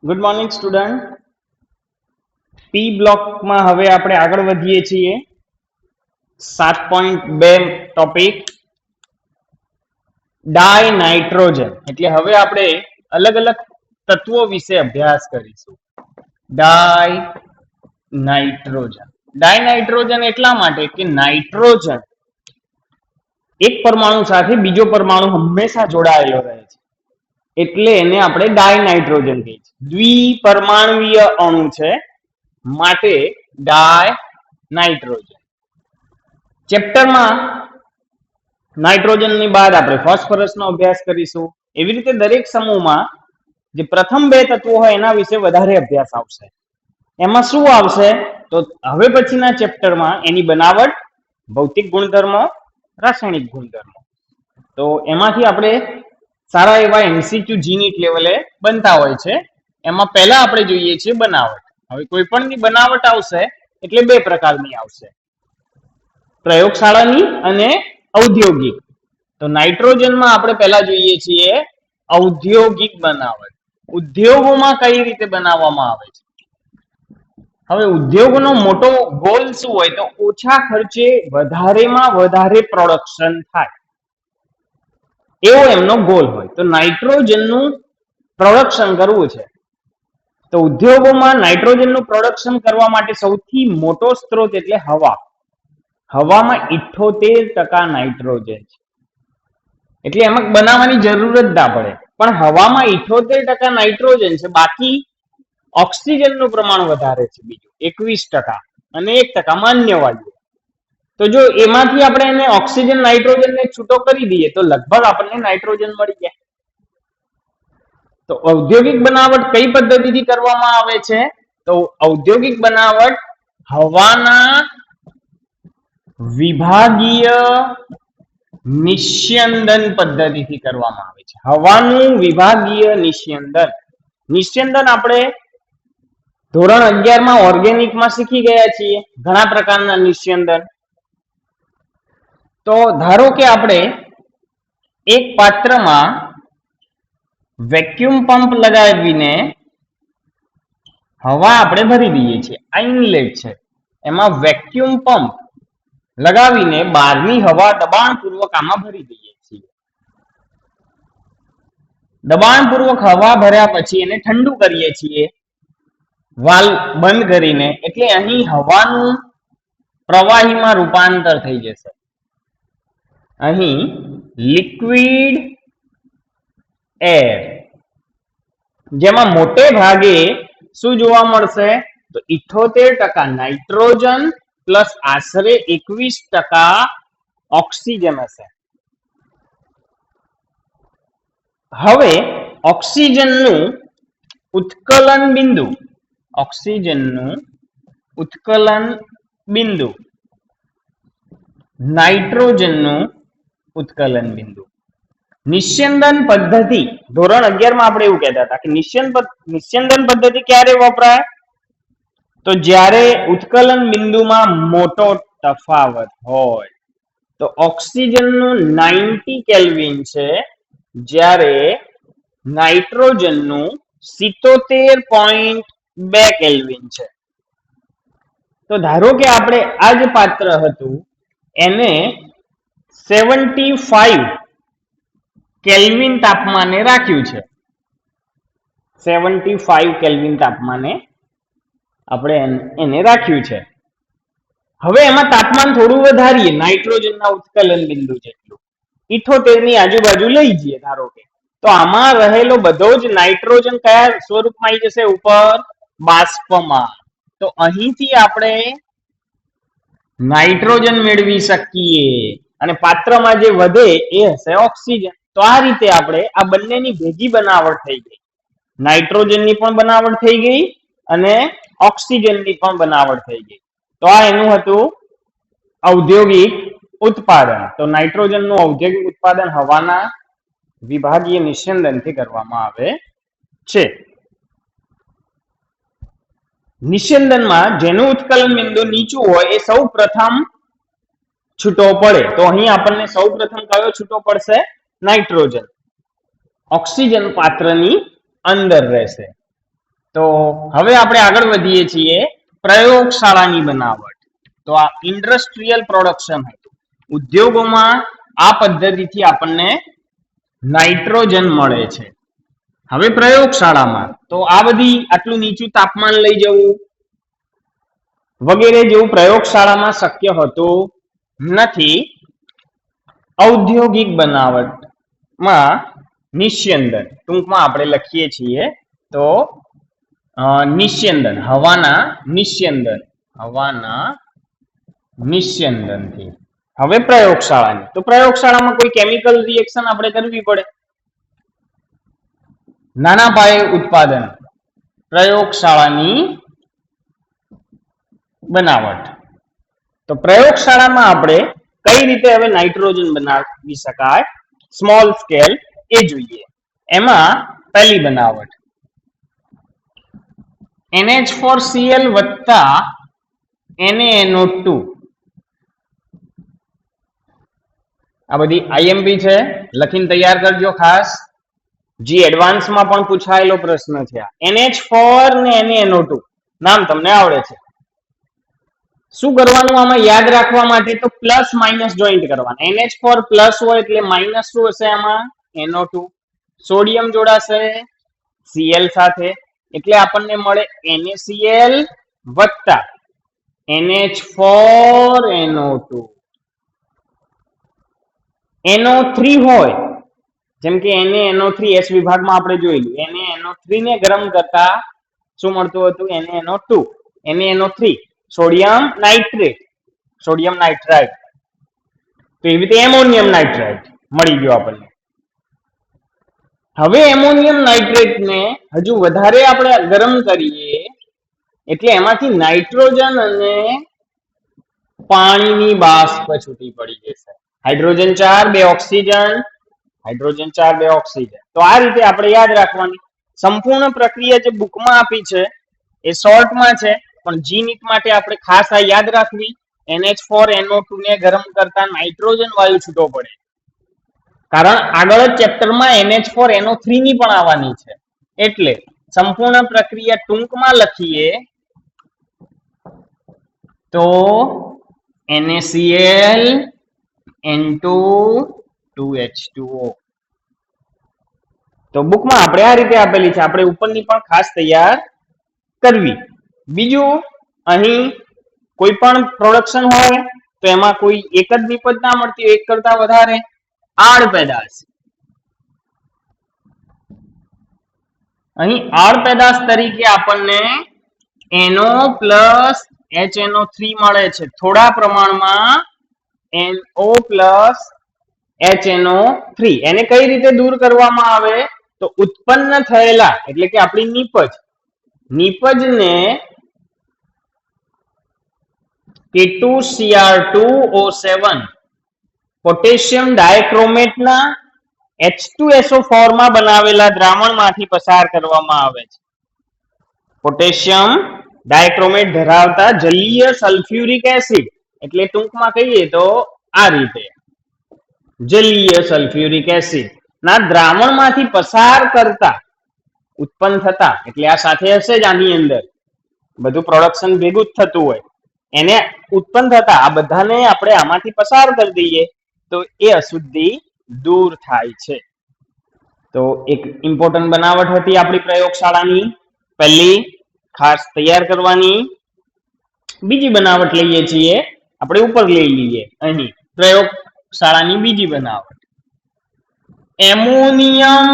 Good morning student. પી બ્લોકમાં હવે આપણે આગળ વધીએ છીએ. 7.2 ટોપિક ડાય નાઇટ્રોજન. એટલે હવે આપણે અલગ અલગ તત્વો વિશે અભ્યાસ કરીશું. ડાય નાઇટ્રોજન એટલા માટે કે નાઇટ્રોજન એક પરમાણુ સાથે બીજો પરમાણુ હંમેશા જોડાયેલો રહે છે, એટલે એને આપણે ડાય નાઇટ્રોજન કહીએ છીએ. દ્વિપરમાણુય અણુ છે માટે ડાય નાઇટ્રોજન. ચેપ્ટરમાં નાઇટ્રોજનની બાદ આપણે ફોસ્ફરસનો અભ્યાસ કરીશું. એવી રીતે દરેક સમૂહમાં જે પ્રથમ બે તત્વો હોય એના વિશે વધારે અભ્યાસ આવશે. એમાં શું આવશે તો હવે પછીના ચેપ્ટરમાં એની બનાવટ, ભૌતિક ગુણધર્મો, રાસાયણિક ગુણધર્મો. તો એમાંથી આપણે સારા એવા એમસીક્યુ જીનીટ લેવલે બનતા હોય છે. એમાં પહેલા આપણે જોઈએ છીએ બનાવટ. હવે કોઈ પણની બનાવટ આવશે એટલે બે પ્રકારની આવશે, પ્રયોગશાળાની અને ઔદ્યોગિક. તો નાઇટ્રોજનમાં આપણે પહેલા જોઈએ છીએ ઔદ્યોગિક બનાવટ. ઉદ્યોગોમાં કઈ રીતે બનાવવામાં આવે છે. હવે ઉદ્યોગનો મોટો ગોલ શું હોય તો ઓછા ખર્ચે વધારેમાં વધારે પ્રોડક્શન થાય, એવો એમનો ગોલ હોય. તો નાઇટ્રોજનનું પ્રોડક્શન કરવું છે. તો ઉદ્યોગોમાં નાઇટ્રોજનનું પ્રોડક્શન કરવા માટે સૌથી મોટો સ્ત્રોત એટલે હવા. હવામાં 78% નાઇટ્રોજન છે, એટલે એમાં બનાવવાની જરૂર જ ના પડે. પણ હવામાં 78% નાઇટ્રોજન છે, બાકી ઓક્સિજનનું પ્રમાણ વધારે છે બીજું 21% અને 1% માન્ય વાયુ. તો જો એમાંથી આપણે એને ઓક્સિજન નાઇટ્રોજનને છૂટો કરી દઈએ તો લગભગ આપણને નાઇટ્રોજન મળી જાય. તો ઔદ્યોગિક બનાવટ કઈ પદ્ધતિથી કરવામાં આવે છે તો ઔદ્યોગિક બનાવટ હવાના વિભાગીય નિસ્યંદન પદ્ધતિથી કરવામાં આવે છે. હવાનું વિભાગીય નિસ્યંદન આપણે ધોરણ 11 માં ઓર્ગેનિકમાં શીખી ગયા છીએ ઘણા પ્રકારના નિસ્યંદન. તો ધારો કે આપણે એક પાત્રમાં વેક્યુમ પંપ લગાવીને હવા આપણે ભરી દઈએ છીએ. આ ઇનલેટ છે, એમાં વેક્યુમ પંપ લગાવીને બહારની હવા દબાણપૂર્વક આમાં ભરી દઈએ છીએ. દબાણપૂર્વક હવા ભર્યા પછી એને ઠંડુ કરીએ છીએ વાલ્વ બંધ કરીને, એટલે અહીં હવાનું પ્રવાહીમાં રૂપાંતર થઈ જશે. અહીં લિક્વિડ એર, જેમાં મોટે ભાગે શું જોવા મળશે તો 78% નાઇટ્રોજન પ્લસ આશરે 21% ઓક્સિજન હશે. હવે ઓક્સિજનનું ઉત્કલન બિંદુ, નાઇટ્રોજનનું ઉત્કલન બિંદુ. નિસ્યંદન પદ્ધતિ ધોરણ 11 માં આપણે એવું કહેતા હતા કે નિસ્યંદન પદ્ધતિ ક્યારે વપરાય તો જ્યારે ઉત્કલન બિંદુમાં મોટો તફાવત હોય. તો ઓક્સિજનનું 90 કેલ્વિન છે, જ્યારે નાઇટ્રોજનનું 77.2 કેલ્વિન છે. તો ધારો કે આપણે આ જે પાત્ર હતું એને 75 કેલ્વિન તાપમાને રાખ્યું છે. 75 કેલ્વિન તાપમાને આપણે એને રાખ્યું છે. હવે એમાં તાપમાન થોડું વધારીએ નાઇટ્રોજનના ઉત્કલન બિંદુ જેટલું, 78 ની આજુબાજુ લઈ જઈએ ધારો કે, તો આમાં રહેલો બધો જ નાઇટ્રોજન કયા સ્વરૂપમાં આવી જશે ઉપર બાષ્પમાં. તો અહીંથી આપણે નાઇટ્રોજન મેળવી શકીએ અને પાત્રમાં જે વધે એ હશે ઓક્સિજન. તો આ રીતે આપણે આ બંનેની ભેગી બનાવટ થઈ ગઈ. નાઇટ્રોજનની પણ બનાવટ થઈ ગઈ અને ઓક્સિજનની પણ બનાવટ થઈ ગઈ. તો આ એનું હતું ઔદ્યોગિક ઉત્પાદન. તો નાઇટ્રોજનનું ઔદ્યોગિક ઉત્પાદન હવાના વિભાગીય નિસ્યંદનથી કરવામાં આવે છે. નિસ્યંદનમાં જેનું ઉત્કલન બિંદુ નીચું હોય એ સૌ પ્રથમ છૂટો પડે. તો અહીં આપણને સૌ પ્રથમ કયો છૂટો પડશે નાઇટ્રોજન. ઓક્સિજન પાત્રની અંદર રહેશે. તો હવે આપણે આગળ વધીએ છીએ પ્રયોગશાળાની બનાવટ. તો આ ઇન્ડસ્ટ્રીયલ પ્રોડક્શન હતું. ઉદ્યોગોમાં આ પદ્ધતિથી આપણને નાઇટ્રોજન મળે છે. હવે પ્રયોગશાળામાં તો આ બધી આટલું નીચું તાપમાન લઈ જવું વગેરે જેવું પ્રયોગશાળામાં શક્ય હોતું નથી. ઔદ્યોગિક બનાવટમાં નિસ્યંદન, ટૂંકમાં આપણે લખીએ છીએ તો નિસ્યંદન, હવાના નિસ્યંદનથી. હવે પ્રયોગશાળાની, તો પ્રયોગશાળામાં કોઈ કેમિકલ રિએક્શન આપણે કરવી પડે. નાના પાયે ઉત્પાદન, પ્રયોગશાળાની બનાવટ. તો પ્રયોગશાળામાં આપણે કઈ રીતે હવે નાઇટ્રોજન બનાવી શકાય સ્મોલ સ્કેલ એ જોઈએ. એમાં પહેલી બનાવટ NH4Cl વત્તા NaNO2. આ બધી IMP છે, લખીને તૈયાર કરજો ખાસ. જી એડવાન્સમાં પણ પૂછાયેલો પ્રશ્ન છે. NH4 ને NaNO2 નામ તમને આવડે છે. શું કરવાનું આમાં યાદ રાખવા માટે? તો પ્લસ માઇનસ જોઈન્ટ કરવાના. NH4 પ્લસ હોય એટલે માઇનસ શું હશે આમાં? NO2. સોડિયમ જોડાશે Cl સાથે એટલે આપણને મળે NaCl વત્તા NH4NO2. NO3 હોય જેમ કે NaNO3 S વિભાગમાં આપણે જોયેલું, NaNO3 ને ગરમ કરતા શું મળતું હતું? NaNO2. NaNO3 sodium nitrate, sodium nitrite. તો એવી રીતે એમોનિયમ નાઇટ્રાઇટ મળી ગયો આપણને. હવે એમોનિયમ નાઇટ્રેટ ને હજુ વધારે આપણે ગરમ કરીએ એટલે એમાંથી નાઇટ્રોજન અને પાણીની બાષ્પ છૂટી પડી જશે. Hydrogen 4 2 oxygen, hydrogen 4 2 oxygen. તો આ રીતે આપણે યાદ રાખવાની. સંપૂર્ણ પ્રક્રિયા જે બુકમાં આપી છે એ શોર્ટમાં છે, પણ જીનીટ માટે આપણે ખાસ આ યાદ રાખવી. NH4NO2 ને ગરમ કરતા નાઇટ્રોજન વાયુ છૂટો પડે. કારણ આગળ જ ચેપ્ટરમાં NH4NO3 ની પણ આવવાની છે. એટલે સંપૂર્ણ પ્રક્રિયા ટૂંકમાં લખીએ તો NaCl N2 2H2O. તો બુકમાં આપણે આ રીતે આપેલી છે, આપણે ઉપરની પણ ખાસ તૈયાર કરવી. બીજું, અહીં કોઈ પણ પ્રોડક્શન હોય તો એમાં કોઈ એક જ નિપજ ના મળતી, એક કરતા વધારે આડ પેદાશ. અહીં આડ પેદાશ તરીકે આપણને NO પ્લસ HNO3 મળે છે. થોડા પ્રમાણમાં NO પ્લસ HNO3. એને કઈ રીતે દૂર કરવામાં આવે? તો ઉત્પન્ન થયેલા એટલે કે આપણી નિપજને K2Cr2O7 પોટેશિયમ ડાયક્રોમેટના H2SO4 માં બનાવેલા દ્રાવણમાંથી પસાર કરવામાં આવે છે. પોટેશિયમ ડાયક્રોમેટ ધરાવતા જલીય સલ્ફ્યુરિક એસિડ, એટલે ટૂંકમાં કહીએ તો આ રીતે જલીય સલ્ફ્યુરિક એસિડ ના દ્રાવણમાંથી પસાર કરતા ઉત્પન્ન થતા, એટલે આ સાથે હશે જ આની અંદર બધું પ્રોડક્શન ભેગું જ થતું હોય, એને ઉત્પન્ન થતા આ બધાને આપણે આમાંથી પસાર કરી દઈએ તો એ અશુદ્ધિ દૂર થાય છે. તો એક ઇમ્પોર્ટન્ટ બનાવટ હતી આપણી પ્રયોગશાળાની, પહેલી ખાસ તૈયાર કરવાની. બીજી બનાવટ લઈએ છીએ આપણે, ઉપર લઈ લઈએ અહીં પ્રયોગશાળાની બીજી બનાવટ એમોનિયમ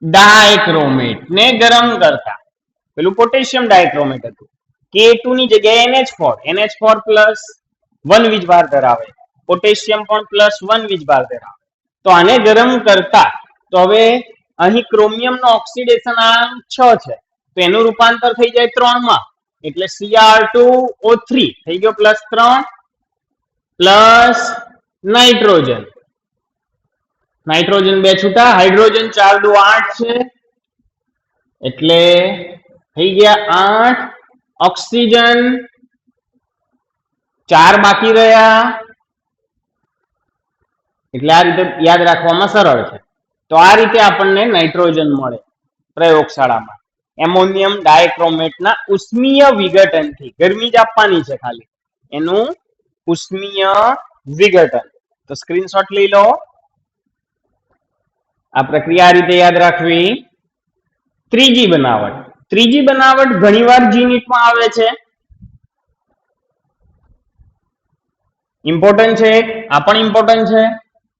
ડાયક્રોમેટ ને ગરમ કરતા. પેલું પોટેશિયમ ડાયક્રોમેટ હતું, K2 ની જગ્યાએ NH4 પ્લસ 1 વીજભાર ધરાવે, પોટેશિયમ પણ પ્લસ 1 વીજભાર ધરાવે. તો આને ગરમ કરતા, તો હવે અહીં ક્રોમિયમ નો ઓક્સિડેશન આંક 6 છે, તો એનું રૂપાંતર થઈ જાય 3 માં, એટલે Cr2O3 થઈ ગયો +3 પ્લસ નાઇટ્રોજન. નાઇટ્રોજન 2 છૂટા, હાઇડ્રોજન 4 દુ 8 છે એટલે થઈ ગયા 8. ઓક્સિજન 4 બાકી રહ્યા, એટલે આ રીતે યાદ રાખવામાં સરળ છે. તો આ રીતે આપણને નાઇટ્રોજન મળે. પ્રયોગશાળામાં એમોનિયમ ડાયક્રોમેટના ઉષ્મીય વિઘટનથી, ગરમી જ આપવાની છે ખાલી, એનું ઉષ્મીય વિઘટન. તો સ્ક્રીનશોટ લઈ લો. આ પ્રક્રિયા આ રીતે યાદ રાખવી. ત્રીજી બનાવટ. ત્રીજી બનાવટ ઘણીવાર જીનીટમાં આવે છે. ઇમ્પોર્ટન્ટ છે, આ પણ ઇમ્પોર્ટન્ટ છે,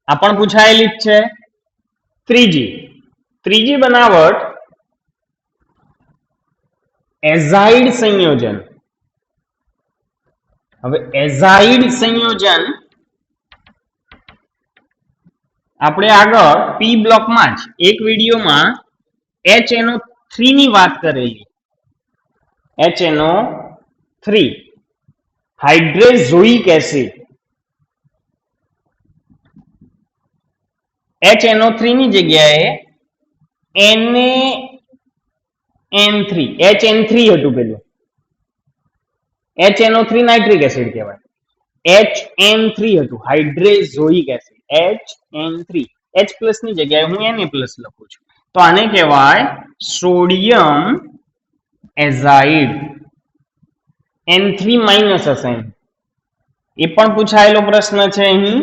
આ પણ પૂછાયેલી જ છે. ત્રીજી બનાવટ એઝાઇડ સંયોજન. હવે એઝાઇડ સંયોજન આપણે આગળ પી બ્લોકમાં જ એક વિડીયોમાં HNO3 ની વાત કરેલી. HNO3 હાઇડ્રેઝોઇક acid. HNO3 ની જગ્યાએ NaN3 HN3 હતું પેલું. HNO3 નાઇટ્રિક એસિડ કહેવાય. HN3 હતું હાઇડ્રેઝોઇક એસિડ. HN3 H+ ની જગ્યાએ હું Na+ લખું છું. તો આને કહેવાય સોડિયમ એઝાઇડ. N3 માઇનસ હશે. એ પણ પૂછાયેલો પ્રશ્ન છે અહીં.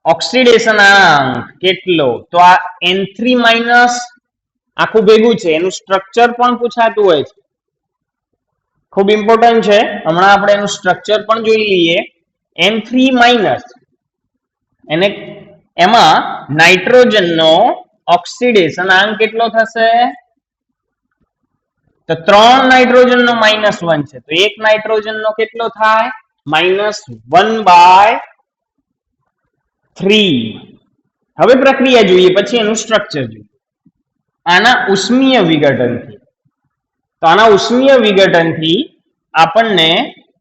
ઓક્સિડેશન આંક કેટલો? તો આ N3 માઇનસ આખું ભેગું છે, એનું સ્ટ્રક્ચર પણ પૂછાતું હોય છે. ખૂબ ઇમ્પોર્ટન્ટ છે. હમણાં આપણે એનું સ્ટ્રક્ચર પણ જોઈ લઈએ. N3 માઇનસ એને એમાં નાઇટ્રોજનનો ઓક્સિડેશન આંક કેટલો થશે? તો 3 નાઇટ્રોજનનો -1 છે, તો 1 નાઇટ્રોજનનો કેટલો થાય? -1/3. હવે પ્રક્રિયા જોઈએ, પછી એનું સ્ટ્રક્ચર જોઈએ. આના ઉષ્મીય વિઘટનથી, તો આના ઉષ્મીય વિઘટનથી આપણને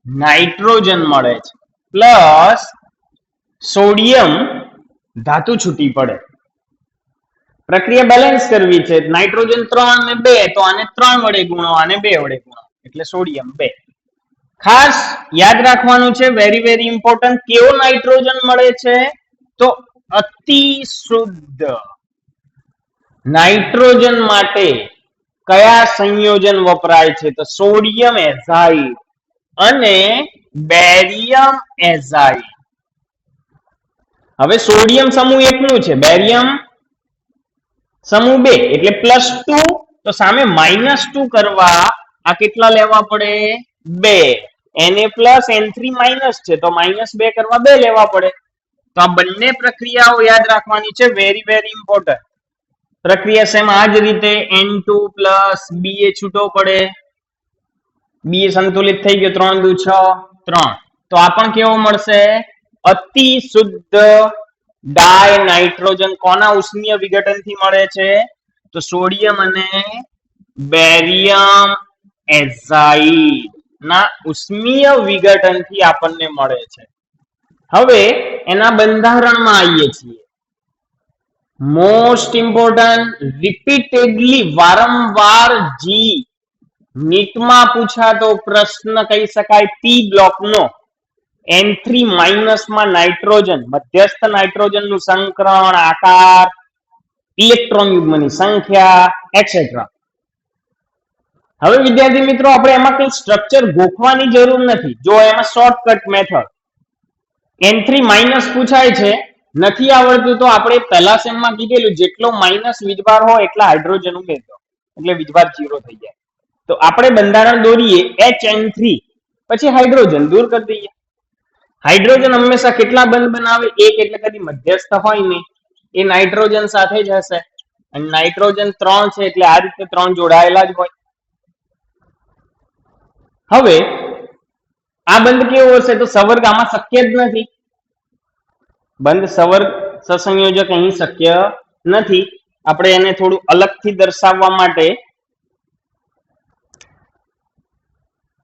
નાઇટ્રોજન મળે છે પ્લસ સોડિયમ ધાતુ છૂટી પડે. પ્રક્રિયા બેલેન્સ કરવી છે. નાઇટ્રોજન 3 અને 2, તો આને 3 વડે ગુણો, આને 2 વડે ગુણો, એટલે સોડિયમ 2. ખાસ યાદ રાખવાનું છે, વેરી વેરી ઇમ્પોર્ટન્ટ, કેવો નાઇટ્રોજન મળે છે? તો અતિ શુદ્ધ. નાઇટ્રોજન માટે કયા સંયોજન વપરાય છે? તો સોડિયમ એઝાઇડ અને બેરિયમ એઝાઇડ. હવે સોડિયમ સમૂહ 1 નું છે, બેરિયમ સમૂહ 2 એટલે +2, તો સામે -2 કરવા આ કેટલા લેવા પડે? 2. Na+N3 માઇનસ છે, તો -2 કરવા 2 લેવા પડે. તો આ બંને પ્રક્રિયાઓ યાદ રાખવાની છે, વેરી વેરી ઇમ્પોર્ટન્ટ. પ્રક્રિયા સેમ આ જ રીતે N2 + Ba છૂટો પડે. Ba સંતુલિત થઈ ગયો, 3 દુ 6 3. તો આ પણ કેવો મળશે? અતિ શુદ્ધ ડાય નાઇટ્રોજન. કોના ઉષ્મીય વિઘટનથી મળે છે? તો સોડિયમ અને બેરિયમ એઝાઇડ ના ઉષ્મીય વિઘટનથી આપણને મળે છે. હવે એના બંધારણમાં આવીએ છીએ. મોસ્ટ ઇમ્પોર્ટન્ટ, રિપીટેડલી વારંવાર જી નીટમાં પૂછાતો પ્રશ્ન કહી શકાય પી બ્લોકનો. N3 માઇનસમાં નાઇટ્રોજન, મધ્યસ્થ નાઇટ્રોજનનું સંકરણ, આકાર, ઇલેક્ટ્રોન યુગ્મની સંખ્યા એટસેટ્રા. હવે વિદ્યાર્થી મિત્રો, આપણે એમાં કઈ સ્ટ્રક્ચર ગોખવાની જરૂર નથી. જો એમાં શોર્ટકટ મેથડ. N3 માઇનસ પૂછાય છે, નથી આવડતું તો આપણે પહેલા સેમમાં કીધેલું, જેટલો માઇનસ વીજભાર હોય એટલા હાઇડ્રોજન ઉમેરજો, એટલે વીજભાર 0 થઈ જાય. તો આપણે બંધારણ દોરીએ HN3, પછી હાઇડ્રોજન દૂર કરી દઈએ. હાઇડ્રોજન હંમેશા કેટલા બંધ બનાવે? 1, એટલે કદી મધ્યસ્થ હોય નહીં, એ નાઇટ્રોજન સાથે જ હશે. અને નાઇટ્રોજન 3 છે, એટલે આ રીતે 3 જોડાયેલા જ હોય. હવે આ બંધ કેવો હશે? તો સવર્ગ આમાં શક્ય જ નથી. બંધ સવર્ગ સહસંયોજક અહીં શક્ય નથી. આપણે એને થોડું અલગથી દર્શાવવા માટે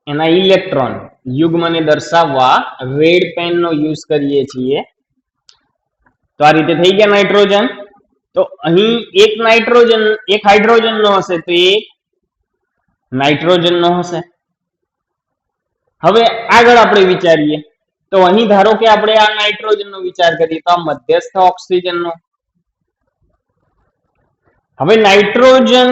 એના ઇલેક્ટ્રોન યુગ્મને દર્શાવવા રેડ પેન નો યુઝ કરીએ છીએ. તો આ રીતે થઈ ગયા નાઇટ્રોજન. તો અહીં એક હાઇડ્રોજન નો હશે, તો એક નાઇટ્રોજન નો હશે. હવે આગળ આપણે વિચારીએ, તો અહીં ધારો કે આપણે આ નાઇટ્રોજન નો વિચાર કરીએ, તો આ મધ્યસ્થ ઓક્સિજન નો. હવે નાઇટ્રોજન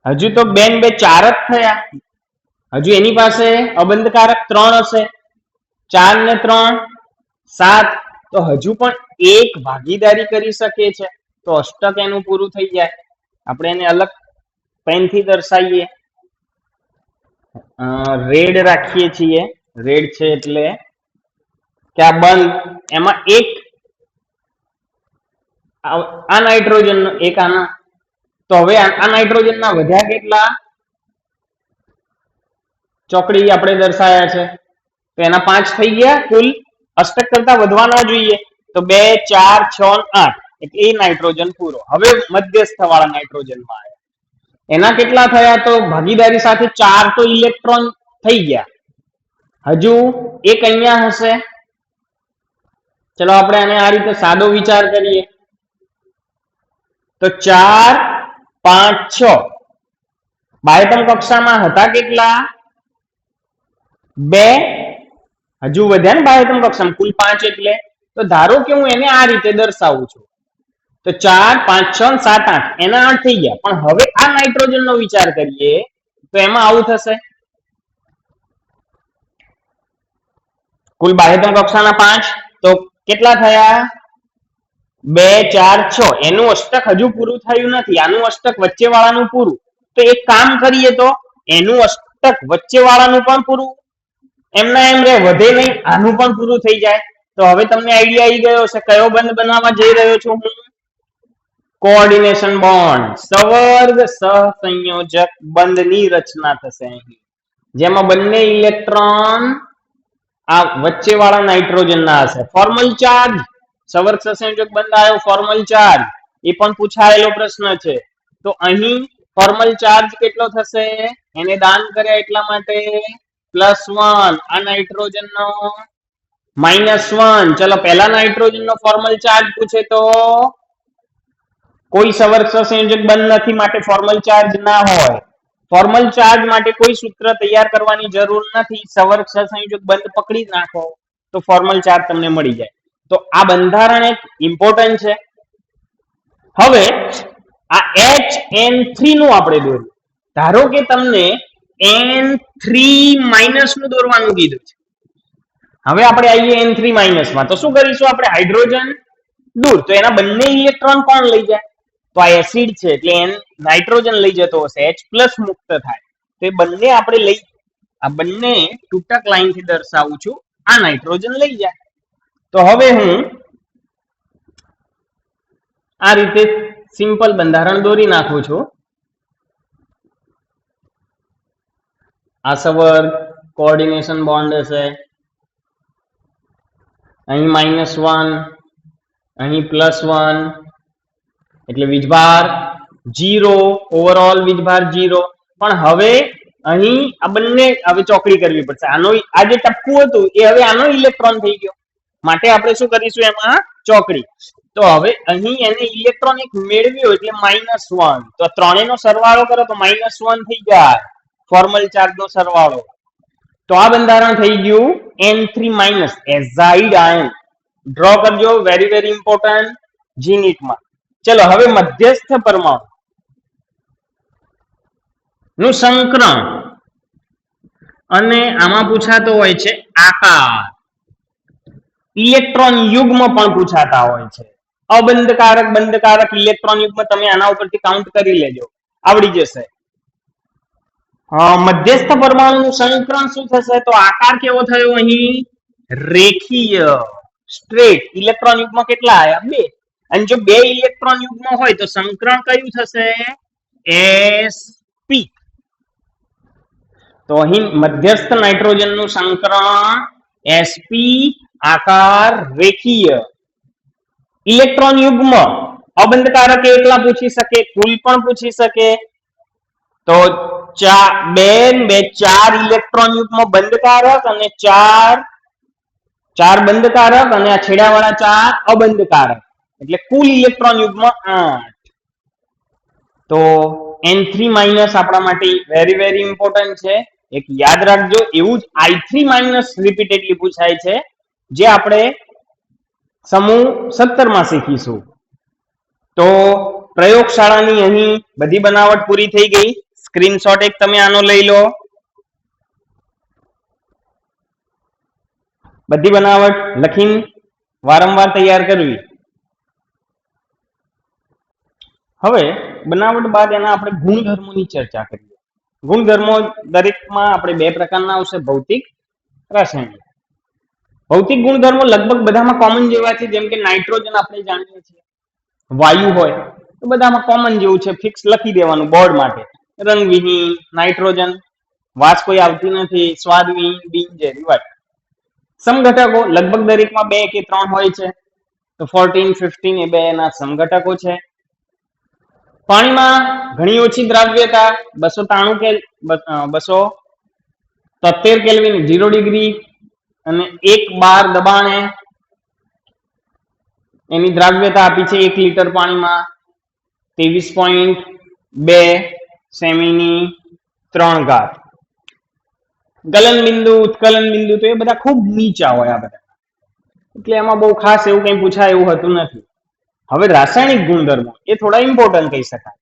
હજુ તો બે ને બે 4 જ થયા, હજુ એની પાસે અબંધકારક 3 હશે, 4 ને 3 7, તો હજુ પણ એક ભાગીદારી કરી શકે છે, તો અષ્ટક એનું પૂરું થઈ જાય. આપણે એને અલગ પેનથી દર્શાવીએ, રેડ રાખીએ છીએ, રેડ છે એટલે કે આ બંધ, એમાં એક આ નાઇટ્રોજન એક આના, તો હવે આ નાઇટ્રોજન ના વધ્યા કેટલા? ચોકડી આપણે દર્શાવ્યા છે, તો એના 5 થઈ ગયા કુલ, અષ્ટક કરતા વધવા ના જોઈએ, તો 2 4 6 8, એટલે એ નાઇટ્રોજન પૂરો. હવે મધ્યસ્થ વાળા નાઇટ્રોજનમાં આવ્યા, એના કેટલા થયા? તો ભાગીદારી સાથે 4 તો ઇલેક્ટ્રોન થઈ ગયા, હજુ એક અહીંયા હશે. ચલો આપણે આને આ રીતે સાદો વિચાર કરીએ, તો 4 5 6 બાહ્યતમ કક્ષામાં હતા કેટલા? 2, હજુ વધ્યા ને બાહ્યતમ કક્ષામાં કુલ 5, એટલે તો ધારો કે હું એને આ રીતે દર્શાવું છું, તો 4 5 6 7 8, એના 8 થઈ ગયા. પણ હવે આ નાઇટ્રોજન નો વિચાર કરીએ તો એમાં આવું થશે, કુલ બાહ્યતમ કક્ષાના 5, તો કેટલા થયા? 2 4 6, એનું અષ્ટક હજુ પૂરું થયું નથી, આનું અષ્ટક વચ્ચે વાળાનું પૂરું. તો એક કામ કરીએ, તો એનું અષ્ટક વચ્ચે વાળાનું પણ પૂરું, એમના એમ રે, વધે નહીં, આનું પણ પૂરું થઈ જાય. તો હવે તમને આઈડિયા આવી ગયો છે કયો બંધ બનાવવા જઈ રહ્યો છું હું? કોઓર્ડિનેશન બોન્ડ, સવર્ગ સહસંયોજક બંધની રચના થશે અહીં, જેમાં બંને ઇલેક્ટ્રોન આ વચ્ચે વાળા નાઇટ્રોજન ના હશે. ફોર્મલ ચાર્જ, સવર્ગ સહસંયોજક બંધ આવ્યો, ફોર્મલ ચાર્જ એ પણ પૂછાયેલો પ્રશ્ન છે. તો અહીં ફોર્મલ ચાર્જ કેટલો થશે? એને દાન કર્યા એટલા માટે +1, આ નાઇટ્રોજન નો -1. ચલો પહેલા નાઇટ્રોજન નો ફોર્મલ ચાર્જ પૂછે તો કોઈ સવર્ગ સહસંયોજક બંધ નથી, માટે ફોર્મલ ચાર્જ ના હોય. ફોર્મલ ચાર્જ માટે કોઈ સૂત્ર તૈયાર કરવાની જરૂર નથી, સવર્ગ સહસંયોજક બંધ પકડી નાખો તો ફોર્મલ ચાર્જ તમને મળી જાય. તો આ બંધારણ એક ઇમ્પોર્ટન્ટ છે. હવે આ HN3 નું આપણે દોર્યું, ધારો કે તમને N3- નું દોરવાનું કીધું છે. હવે આપણે આવીએ N3- માં, તો શું કરીશું આપણે? હાઇડ્રોજન દૂર, તો એના બંને ઇલેક્ટ્રોન કોણ લઈ જાય? તો આ એસિડ છે એટલે નાઇટ્રોજન લઈ જતો હશે, H+ મુક્ત થાય, તો એ બંને આપણે લઈ, આ બંને તૂટક લાઈન થી દર્શાવું છું, આ નાઇટ્રોજન લઈ જાય. તો હવે હું આ રીતે સિમ્પલ બંધારણ દોરી નાખું છું. આ સવર્ગ કોઓર્ડિનેશન બોન્ડ હશે, અહીં -1, અહીં +1, એટલે વીજભાર 0, ઓવરઓલ વીજભાર 0. પણ હવે અહીં આ બંને હવે ચોકડી કરવી પડશે. આનો આ જે ટપકું હતું એ હવે આનો ઇલેક્ટ્રોન થઈ ગયો, માટે આપણે શું કરીશું? એમાં ચોકડી. તો હવે અહીં એને ઇલેક્ટ્રોન એક મેળવ્યો એટલે -1, તો ત્રણેયનો સરવાળો કરો તો -1 થઈ જાય, ફોર્મલ ચાર્જ નો સરવાળો. તો આ બંધારણ થઈ ગયું N3- એઝાઇડ આયન. ડ્રો કરજો, વેરી વેરી ઇમ્પોર્ટન્ટ જીનીટમાં. ચલો હવે મધ્યસ્થ પરમાણુ નું સંકરણ, અને આમાં પૂછાતો હોય છે આકાર. ઇલેક્ટ્રોન યુગ્મ પણ પૂછાતા હોય છે, અબંધકારક બંધકારક ઇલેક્ટ્રોન યુગ્મ. તમે આના ઉપરથી કાઉન્ટ કરી લેજો, આવડી જશે. મધ્યસ્થ પરમાણુનું સંકરણ શું થશે? તો આકાર કેવો થયો? અહીં રેખીય, સ્ટ્રેટ. ઇલેક્ટ્રોન યુગ્મ કેટલા આવ્યા? 2. અને જો 2 ઇલેક્ટ્રોન યુગ્મ હોય તો સંકરણ કયું થશે? sp. તો અહીં મધ્યસ્થ નાઇટ્રોજન નું સંકરણ sp, આકાર રેખીય. ઇલેક્ટ્રોન યુગ્મ અબંધકારક એકલા પૂછી શકે, કુલ પણ પૂછી શકે. તો 2 4 ઇલેક્ટ્રોન યુગ્મ બંધકારક, અને 4 બંધકારક, અને આ છેડાવાળા 4 અબંધકારક, એટલે કુલ ઇલેક્ટ્રોન યુગ્મ 8. તો N3- આપણા માટે વેરી વેરી ઇમ્પોર્ટન્ટ છે, એક યાદ રાખજો. એવું જ I3- રિપીટેડલી પૂછાય છે, જે આપણે સમૂહ 17 માં શીખીશું. તો પ્રયોગશાળાની અહીં બધી બનાવટ પૂરી થઈ ગઈ. સ્ક્રીનશોટ એક તમે આનો લઈ લો. બધી બનાવટ લખીને વારંવાર તૈયાર કરવી. હવે બનાવટ બાદ એના આપણે ગુણધર્મોની ચર્ચા કરીએ. ગુણધર્મો દરેકમાં આપણે બે પ્રકારના આવશે, ભૌતિક, રાસાયણિક. ભૌતિક ગુણધર્મો લગભગ બધામાં કોમન જેવા છે. જેમ કે નાઇટ્રોજન આપણે જાણીએ છીએ, વાયુ હોય તો બધામાં કોમન જેવું છે, ફિક્સ લખી દેવાનું બોર્ડ માટે. રંગવિહીન નાઇટ્રોજન, વાસ કોઈ આવતી નથી, સ્વાદવિહીન, બિનઝેરી વાત. સમઘટકો લગભગ દરેકમાં 2 કે 3 હોય છે, તો 14, 15 એ બે એના સમઘટકો છે. પાણીમાં ઘણી ઓછી દ્રાવ્યતા, 273 કેલ્વિન 0 ડિગ્રી અને 1 બાર દબાણે એની દ્રાવ્યતા આપી છે 1 લીટર પાણીમાં 23.2 સેમીની 3 ઘાત. ગલન બિંદુ, ઉત્કલન બિંદુ તો એ બધા ખૂબ નીચા હોય આ બધા, એટલે એમાં બહુ ખાસ એવું કંઈ પૂછાય એવું હતું નથી. હવે રાસાયણિક ગુણધર્મો એ થોડા ઇમ્પોર્ટન્ટ કહી શકાય.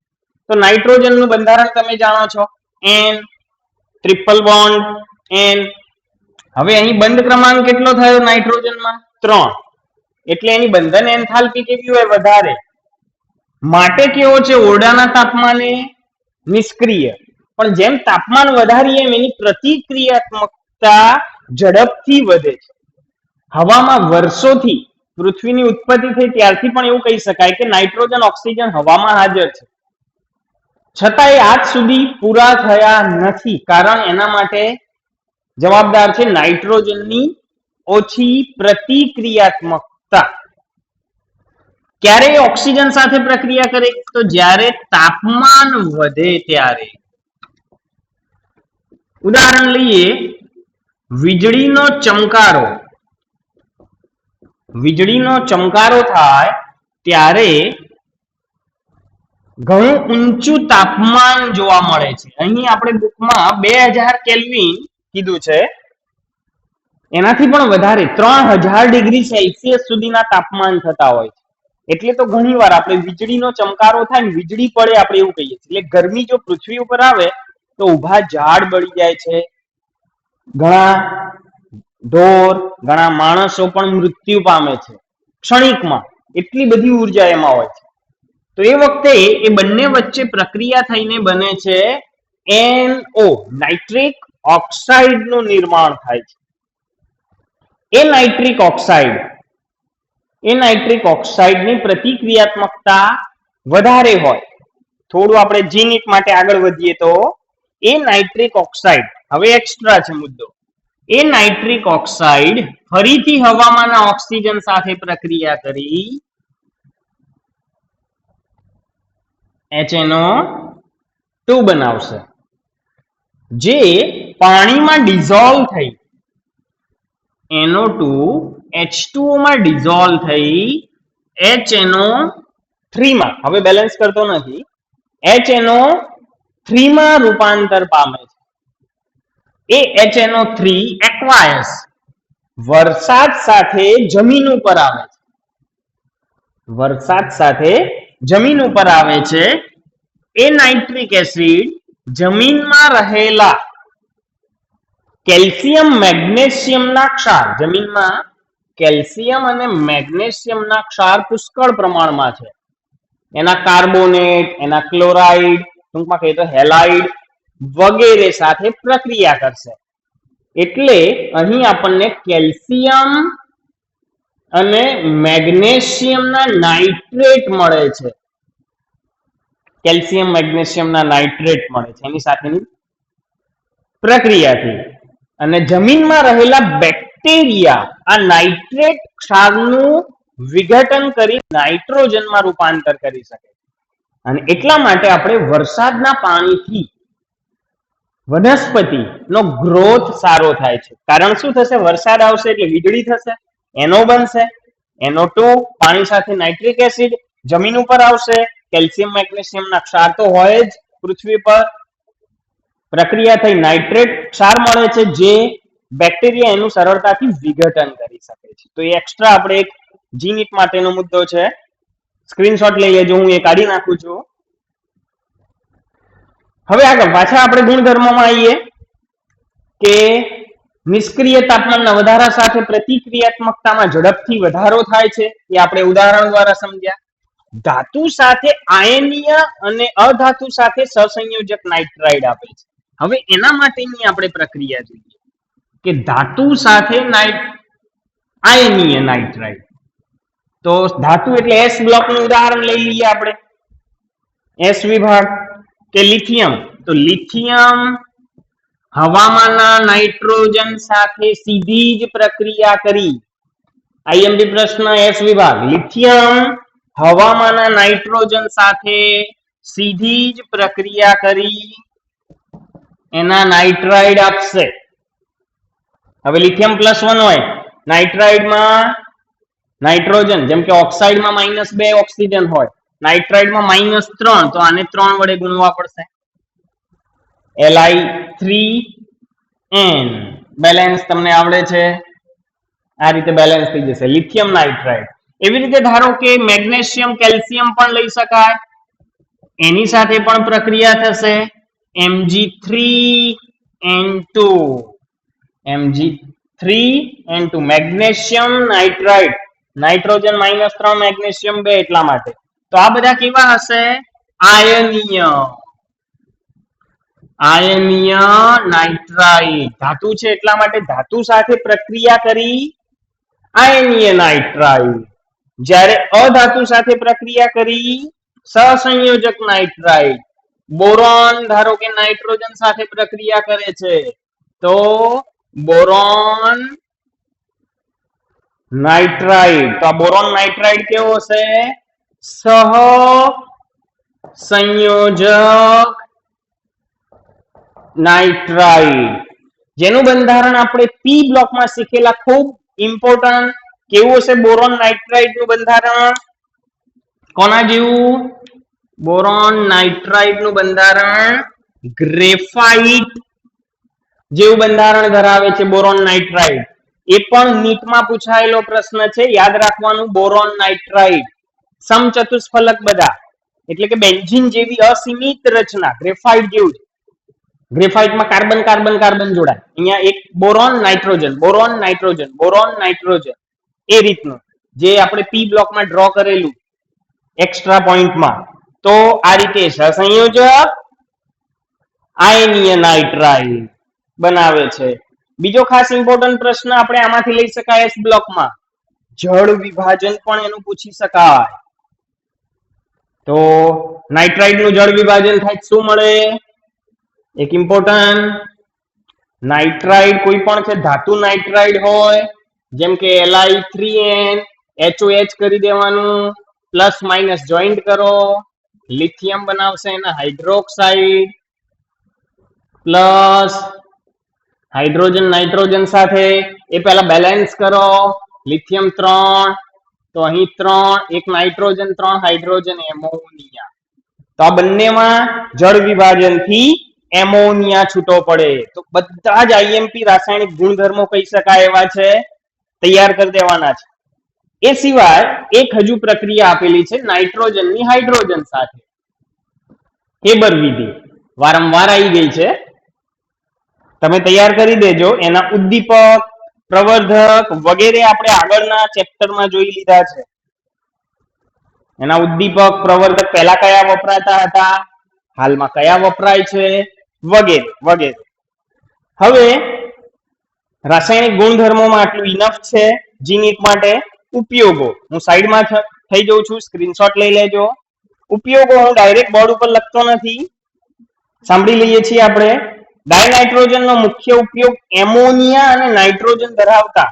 તો નાઇટ્રોજનનું બંધારણ તમે જાણો છો, N, ટ્રિપલ બોન્ડ N. હવે અહીં બંધ ક્રમાંક કેટલો થયો નાઇટ્રોજનમાં? 3. એટલે એની બંધન એન્થાલ્પી કેવી હોય? વધારે. માટે કેવો છે? ઓરડાના તાપમાને નિષ્ક્રિય. પણ જેમ તાપમાન વધારીએ એમ એની પ્રતિક્રિયાત્મકતા ઝડપથી વધે છે. હવામાં વર્ષોથી પૃથ્વીની ઉત્પત્તિ થઈ ત્યારથી પણ એવું કહી શકાય કે નાઇટ્રોજન, ઓક્સિજન હવામાં હાજર છે, છતાંય આજ સુધી પૂરા થયા નથી. કારણ એના માટે જવાબદાર છે નાઇટ્રોજનની ઓછી પ્રતિક્રિયાત્મકતા. ક્યારે ઓક્સિજન સાથે પ્રક્રિયા કરે? તો જ્યારે તાપમાન વધે ત્યારે. ઉદાહરણ લઈએ, વીજળીનો ચમકારો. વીજળીનો ચમકારો થાય ત્યારે ઘણું ઊંચું તાપમાન જોવા મળે છે. અહીં આપણે બુકમાં 2000 કેલ્વિન કીધું છે, એનાથી પણ વધારે 3000 ડિગ્રી સેલ્સિયસ સુધીના તાપમાન થતા હોય છે. એટલે તો ઘણી વાર આપણે વીજળીનો ચમકારો થાય ને વીજળી પડે આપણે એવું કહીએ છીએ. એટલે ગરમી જો પૃથ્વી ઉપર આવે તો ઊભા ઝાડ બળી જાય છે, ઘણા ઢોર, ઘણા માણસો પણ મૃત્યુ પામે છે ક્ષણિકમાં. એટલી બધી ઉર્જા એમાં હોય છે. તો એ વખતે એ બંને વચ્ચે પ્રક્રિયા થઈને બને છે NO, નાઇટ્રિક ઓક્સાઇડનું નિર્માણ થાય છે. એ નાઇટ્રિક ઓક્સાઇડની પ્રતિક્રિયાત્મકતા વધારે હોય. થોડું આપણે જીનિટ માટે આગળ વધીએ તો એ નાઇટ્રિક ઓક્સાઇડ, હવે એક્સ્ટ્રા છે મુદ્દો, એ નાઇટ્રિક ઓક્સાઇડ ફરીથી હવામાંના ઓક્સિજન સાથે પ્રક્રિયા કરી HNO2 બનાવશે, જે પાણીમાં ડિઝોલ્વ થઈ NO2 H2O માં ડિઝોલ્વ થઈ HNO3 માં, હવે બેલેન્સ કરતો નથી, HNO3 માં રૂપાંતર પામે છે. એ HNO3 એક્વાયસ વરસાદ સાથે જમીન ઉપર આવે છે. વરસાદ સાથે જમીન ઉપર આવે છે. એ નાઇટ્રિક એસિડ જમીનમાં રહેલા કેલ્શિયમ, મેગ્નેશિયમના ક્ષાર, જમીનમાં કેલ્શિયમ અને મેગ્નેશિયમના ક્ષાર પુષ્કળ પ્રમાણમાં છે. એના કાર્બોનેટ, એના ક્લોરાઇડ, ટૂંકમાં કહીએ તો હેલાઇડ વગેરે સાથે પ્રક્રિયા કરશે. એટલે અહીં આપણને કેલ્શિયમ અને મેગ્નેશિયમના નાઇટ્રેટ મળે છે. કેલ્શિયમ, મેગ્નેશિયમના નાઇટ્રેટ મળે છે એની સાથેની પ્રક્રિયાથી. અને જમીનમાં રહેલા બેક્ટેરિયા આ નાઇટ્રેટ ક્ષારનું વિઘટન કરી નાઇટ્રોજનમાં રૂપાંતર કરી શકે. અને એટલા માટે આપણે વરસાદના પાણીથી વનસ્પતિનો ગ્રોથ સારો થાય છે. કારણ શું થશે? વરસાદ આવશે એટલે વીજળી થશે, NO બનશે, NO2 પાણી સાથે નાઇટ્રિક એસિડ જમીન ઉપર આવશે, કેલ્શિયમ, મેગ્નેશિયમના ક્ષાર તો હોય જ પૃથ્વી પર, પ્રક્રિયા થઈ નાઇટ્રેટ ક્ષાર મળે છે, જે બેક્ટેરિયા એનું સરળતાથી વિઘટન કરી શકે છે. તો એ એક્સ્ટ્રા આપણે એક જીનિટ માટેનો મુદ્દો છે. સ્ક્રીનશોટ લઈ લેજો, હું એ કાઢી નાખું છું. હવે આગળ પાછા આપણે ગુણધર્મોમાં આવીએ કે નિષ્ક્રિય તાપમાનના વધારા સાથે પ્રતિક્રિયાત્મકતામાં ઝડપથી વધારો થાય છે, એ આપણે ઉદાહરણ દ્વારા સમજ્યા. ધાતુ સાથે આયનીય અને અધાતુ સાથે સહસંયોજક નાઇટ્રાઇડ આપે છે. હવે એના માટેની આપણે પ્રક્રિયા જોઈએ કે ધાતુ સાથે આયનીય નાઇટ્રાઇડ. તો ધાતુ એટલે એસ બ્લોકનું ઉદાહરણ લઈ લઈએ આપણે. એસ વિભાગ કે લિથિયમ, તો લિથિયમ હવામાંના નાઇટ્રોજન સાથે સીધી જ પ્રક્રિયા કરી. આઈએમપી પ્રશ્ન એસ વિભાગ, લિથિયમ હવામાંના નાઇટ્રોજન સાથે સીધી જ પ્રક્રિયા કરી એના નાઇટ્રાઇડ આપશે. હવે લિથિયમ +1 હોય, નાઇટ્રાઇડમાં નાઇટ્રોજન જેમ કે ઓક્સાઇડમાં -2 ઓક્સિજન હોય, નાઇટ્રાઇડમાં -3, તો આને 3 વડે ગુણવા પડશે. Li3n બેલેન્સ તમને આવડે છે, આ રીતે બેલેન્સ થઈ જશે લિથિયમ નાઇટ્રાઇડ. એવી રીતે ધારો કે મેગ્નેશિયમ કેલ્શિયમ પણ લઈ શકાય, એની સાથે પણ પ્રક્રિયા થશે. Mg3n2 Mg3n2 magnesium nitride, nitrogen -3 magnesium 2, એટલા માટે. તો આ બધા કેવા હશે? આયનીય નાઇટ્રાઇડ. ધાતુ છે એટલા માટે ધાતુ સાથે પ્રક્રિયા કરી આયનીય નાઇટ્રાઇડ, જ્યારે અધાતુ સાથે પ્રક્રિયા કરી સહસંયોજક નાઇટ્રાઇડ. બોરોન ધારો કે નાઇટ્રોજન સાથે પ્રક્રિયા કરે છે, તો બોરોન નાઇટ્રાઇડ. તો આ બોરોન નાઇટ્રાઇડ કેવો હશે? સહસંયોજક નાઇટ્રાઇડ, જેનું બંધારણ આપણે પી બ્લોકમાં શીખેલા, ખૂબ ઇમ્પોર્ટન્ટ. કેવું હશે બોરોન નાઇટ્રાઇડ નું બંધારણ? કોના જેવું? બોરોન નાઇટ્રાઇડ નું બંધારણ ગ્રેફાઇટ જેવું બંધારણ ધરાવે છે બોરોન નાઇટ્રાઇડ. એ પણ નીટમાં પૂછાયેલો પ્રશ્ન છે, યાદ રાખવાનું. બોરોન નાઇટ્રાઇડ સમચતુષ્ફલક બધા, એટલે કે બેન્ઝીન જેવી અસીમિત રચના, ગ્રેફાઇટ જેવું છે. ગ્રેફાઇટમાં કાર્બન કાર્બન કાર્બન જોડાય, અહીંયા એક boron nitrogen, boron nitrogen, boron nitrogen, એ રીતનું જે આપણે પી બ્લોકમાં ડ્રો કરેલું એક્સ્ટ્રા પોઈન્ટમાં. તો આ રીતે સહસંયોજક આયનીય નાઇટ્રાઇડ બનાવે છે. બીજો ખાસ ઇમ્પોર્ટન્ટ પ્રશ્ન આપણે આમાંથી લઈ શકાય એસ બ્લોકમાં, જળ વિભાજન પણ એનું પૂછી શકાય. તો નાઇટ્રાઇડ નું જળ વિભાજન થાય શું મળે? એક ઇમ્પોર્ટન્ટ, નાઇટ્રાઇડ કોઈ પણ છે ધાતુ નાઇટ્રાઇડ હોય, જેમ કે Li3n HOH કરી દેવાનું, પ્લસ માઇનસ જોઈન્ટ કરો, લિથિયમ બનાવશે એના હાઇડ્રોક્સાઇડ, પ્લસ હાઇડ્રોજન નાઇટ્રોજન સાથે એ પહેલા બેલેન્સ કરો. લિથિયમ 3, તો અહીં 3, એક નાઇટ્રોજન 3 હાઇડ્રોજન, એમોનિયા. તો આ બંનેમાં જળ વિભાજનથી એમોનિયા છૂટો પડે. તો બધા જ આઈએમપી રાસાયણિક ગુણધર્મો કહી શકાય એવા છે, તૈયાર કરી દેવાના છે. એ સિવાય એક હજુ પ્રક્રિયા આપેલી છે નાઇટ્રોજનની હાઇડ્રોજન સાથે, હેબર વિધિ, વારંવાર આવી ગઈ છે, તમે તૈયાર કરી દેજો. એના ઉદ્દીપક, પ્રવર્ધક વગેરે આપણે આગળના ચેપ્ટરમાં જોઈ લીધા છે. એના ઉદ્દીપક, પ્રવર્ધક પહેલા કયા વપરાતા હતા, હાલમાં કયા વપરાય છે, વગેરે વગેરે. હવે રાસાયણિક ગુણધર્મોમાં આટલું ઇનફ છે જીનીટ માટે. ઉપયોગો હું સાઈડમાં થઈ જઉં છું, સ્ક્રીનશોટ લઈ લેજો. ઉપયોગો હું ડાયરેક્ટ બોર્ડ ઉપર લખતો નથી, સાંભળી લઈએ છીએ આપણે. ડાયનાઇટ્રોજનનો મુખ્ય ઉપયોગ એમોનિયા અને નાઇટ્રોજન ધરાવતા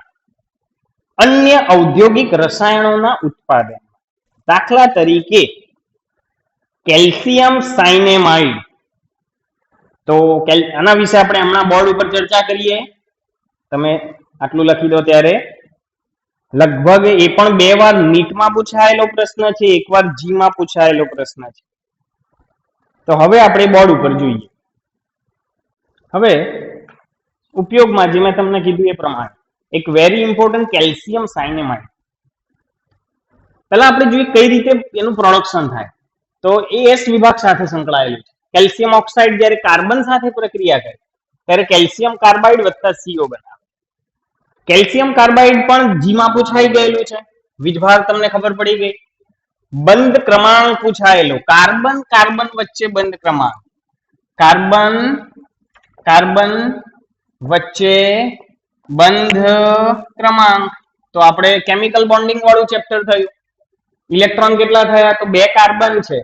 અન્ય ઔદ્યોગિક રસાયણોના ઉત્પાદન, દાખલા તરીકે કેલ્શિયમ સાયનેમાઇડ. તો આના વિશે આપણે હમણાં બોર્ડ ઉપર ચર્ચા કરીએ, તમે આટલું લખી દો ત્યારે. લગભગ એ પણ 2 વાર નીટમાં પૂછાયેલો પ્રશ્ન છે, 1 વાર જીમાં પૂછાયેલો પ્રશ્ન છે. તો હવે આપણે બોર્ડ ઉપર જોઈએ. હવે ઉપયોગમાં જે મેં તમને કીધું એ પ્રમાણે એક વેરી ઇમ્પોર્ટન્ટ કેલ્શિયમ સાયનેમાઇડ. પહેલા આપણે જોઈએ કઈ રીતે એનું પ્રોડક્શન થાય. તો એ એસ વિભાગ સાથે સંકળાયેલું છે. કેલ્શિયમ ઓક્સાઇડ જ્યારે કાર્બન સાથે પ્રક્રિયા કરે ત્યારે કેલ્શિયમ કાર્બાઇડ વત્તા CO બનાવે. કેલ્શિયમ કાર્બાઇડ પણ જીમાં પૂછાઈ ગયેલું છે. વીજભાર તમને ખબર પડી ગઈ. બંધ ક્રમાંક પૂછાયેલો, કાર્બન કાર્બન વચ્ચે બંધ ક્રમાંક, કાર્બન કાર્બન વચ્ચે બંધ ક્રમાંક. તો આપણે કેમિકલ બોન્ડિંગ વાળું ચેપ્ટર થયું. ઇલેક્ટ્રોન કેટલા થયા? તો 2 કાર્બન છે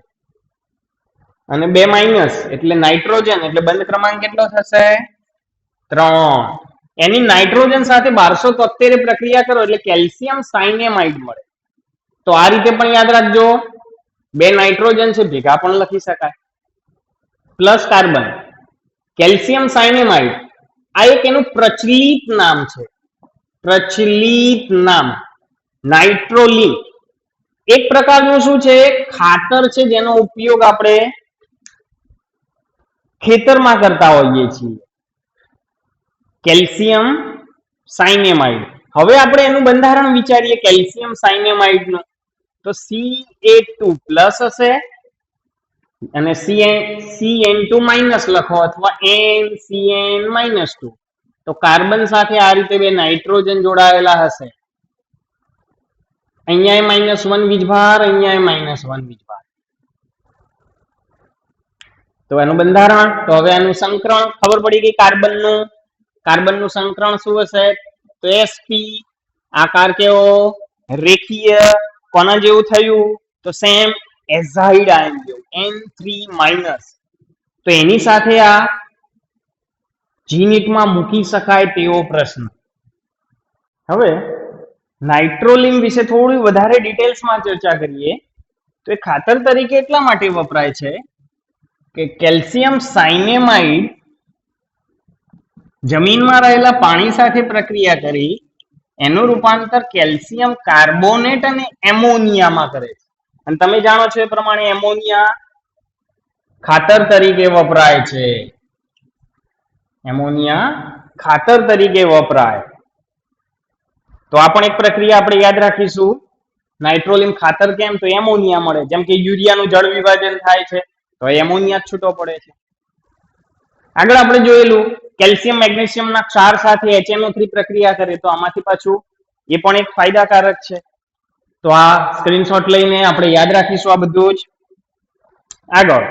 અને 2 માઇનસ એટલે નાઇટ્રોજન, એટલે બંધ ક્રમાંક કેટલો થશે? 3. એની નાઇટ્રોજન સાથે 1273 પ્રક્રિયા કરો એટલે કેલ્શિયમ સાયનેમાઇડ મળે. તો આ રીતે પણ યાદ રાખજો, 2 નાઇટ્રોજન છે ભેગા પણ લખી શકાય, પ્લસ કાર્બન, કેલ્શિયમ સાયનેમાઇડ. આ એક એનું પ્રચલિત નામ છે, પ્રચલિત નામ નાઇટ્રોલિન. એક પ્રકારનું શું છે? ખાતર છે જેનો ઉપયોગ આપણે ખેતરમાં કરતા હોઈએ છીએ, કેલ્શિયમ સાયનેમાઇડ. હવે આપણે એનું બંધારણ વિચારીએ કેલ્શિયમ સાયનેમાઇડ નું. તો Ca2 પ્લસ હશે અને Cn2 માઇનસ લખો અથવા NCN-2. તો કાર્બન સાથે આ રીતે 2 નાઇટ્રોજન જોડાયેલા હશે. અહીંયા -1 વીજભાર, અહીંયા -1 વીજભાર. તો એનું બંધારણ, તો હવે એનું સંકરણ ખબર પડી ગઈ. કાર્બનનું સંકરણ શું હશે? તો sp. આકાર કેવો? રેખીય. કોના જેવું થયું? તો સેમ એઝાઇડ આયન જેવું, N3-. તો એની સાથે આ જીનીટમાં મૂકી શકાય તેવો પ્રશ્ન. હવે નાઇટ્રોલિન વિશે થોડી વધારે ડિટેલ્સમાં ચર્ચા કરીએ. તો એ ખાતર તરીકે એટલા માટે વપરાય છે કે કેલ્શિયમ સાયનેમાઇડ જમીનમાં રહેલા પાણી સાથે પ્રક્રિયા કરી એનું રૂપાંતર કેલ્શિયમ કાર્બોનેટ અને એમોનિયામાં કરે છે. અને તમે જાણો છો એ પ્રમાણે એમોનિયા ખાતર તરીકે વપરાય છે. એમોનિયા ખાતર તરીકે વપરાય. તો આ પણ એક પ્રક્રિયા આપણે યાદ રાખીશું. નાઇટ્રોલિન ખાતર કેમ? તો એમોનિયા મળે. જેમ કે યુરિયાનું જળ વિભાજન થાય છે તો એમોનિયા છૂટો પડે છે. આગળ આપણે જોયેલું કેલ્શિયમ મેગ્નેશિયમના ક્ષાર સાથે HNO3 પ્રક્રિયા કરે તો આમાંથી પાછું એ પણ એક ફાયદાકારક છે. તો આ સ્ક્રીનશોટ લઈને આપણે યાદ રાખીશું આ બધું જ. આગળ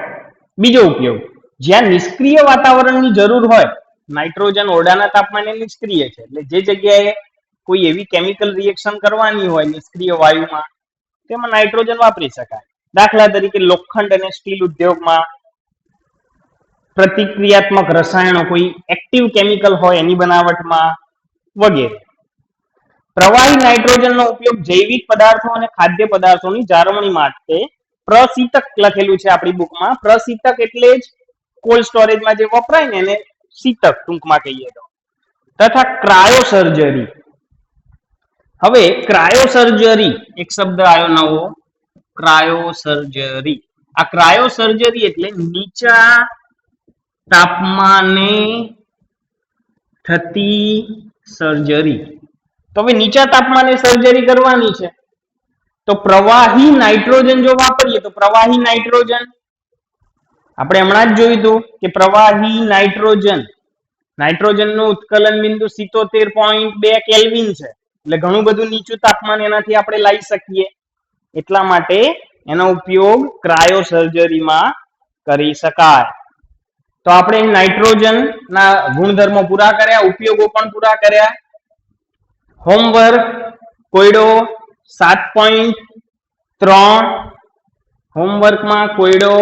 બીજો ઉપયોગ, જ્યાં નિષ્ક્રિય વાતાવરણની જરૂર હોય, નાઇટ્રોજન ઓરડાના તાપમાને નિષ્ક્રિય છે, એટલે જે જગ્યાએ કોઈ એવી કેમિકલ રિએક્શન કરવાની હોય નિષ્ક્રિય વાયુમાં, તેમાં નાઇટ્રોજન વાપરી શકાય. દાખલા તરીકે લોખંડ અને સ્ટીલ ઉદ્યોગમાં પ્રતિક્રિયાત્મક રસાયણો, કોઈ એક્ટિવ કેમિકલ હોય એની બનાવટમાં વગેરે. પ્રવાહી નાઇટ્રોજનનો ઉપયોગ જૈવિક પદાર્થો અને ખાદ્ય પદાર્થોની જાળવણી માટે પ્રશીતક લખેલું છે આપણી બુકમાં. પ્રશીતક એટલે જ કોલ્ડ સ્ટોરેજમાં જે વપરાય ને એને શીતક ટૂંકમાં કહીએ તો. તથા ક્રાયોસર્જરી. હવે ક્રાયોસર્જરી એક શબ્દ આવ્યો નવો, ક્રાયોસર્જરી. આ ક્રાયોસર્જરી એટલે નીચા તાપમાને થતી સર્જરી. તો હવે નીચા તાપમાને સર્જરી કરવાની છે તો પ્રવાહી નાઇટ્રોજન જો વાપરીએ તો પ્રવાહી નાઇટ્રોજન આપણે હમણાં જ જોયું હતું કે પ્રવાહી નાઇટ્રોજનનું ઉત્કલન બિંદુ 77.2 કેલ્વિન છે, એટલે ઘણું બધું નીચું તાપમાન એનાથી આપણે લાવી શકીએ. એટલા માટે એનો ઉપયોગ ક્રાયોસર્જરીમાં કરી શકાય. તો આપણે નાઇટ્રોજનના ગુણધર્મો પૂરા કર્યા, ઉપયોગો પણ પૂરા કર્યા. હોમવર્ક કોયડો 7.3, હોમવર્કમાં કોયડો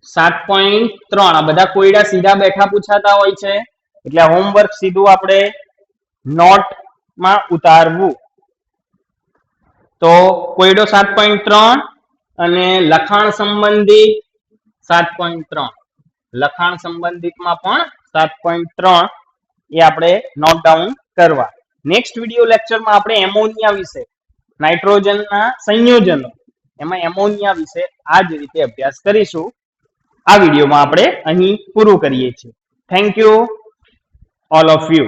7.3. આ બધા કોયડા સીધા બેઠા પૂછાતા હોય છે, એટલે હોમવર્ક સીધું આપણે નોટમાં ઉતારવું. તો કોયડો 7.3 અને લખાણ સંબંધિત 7.3. લખાણ સંબંધિતમાં પણ 7.3 એ આપણે નોટ ડાઉન કરવા. નેક્સ્ટ વિડિયો લેક્ચરમાં આપણે એમોનિયા વિશે, નાઇટ્રોજનના સંયોજનો એમાં એમોનિયા વિશે આ જ રીતે અભ્યાસ કરીશું. આ વિડીયોમાં આપણે અહીં પૂરું કરીએ છીએ. Thank you all of you.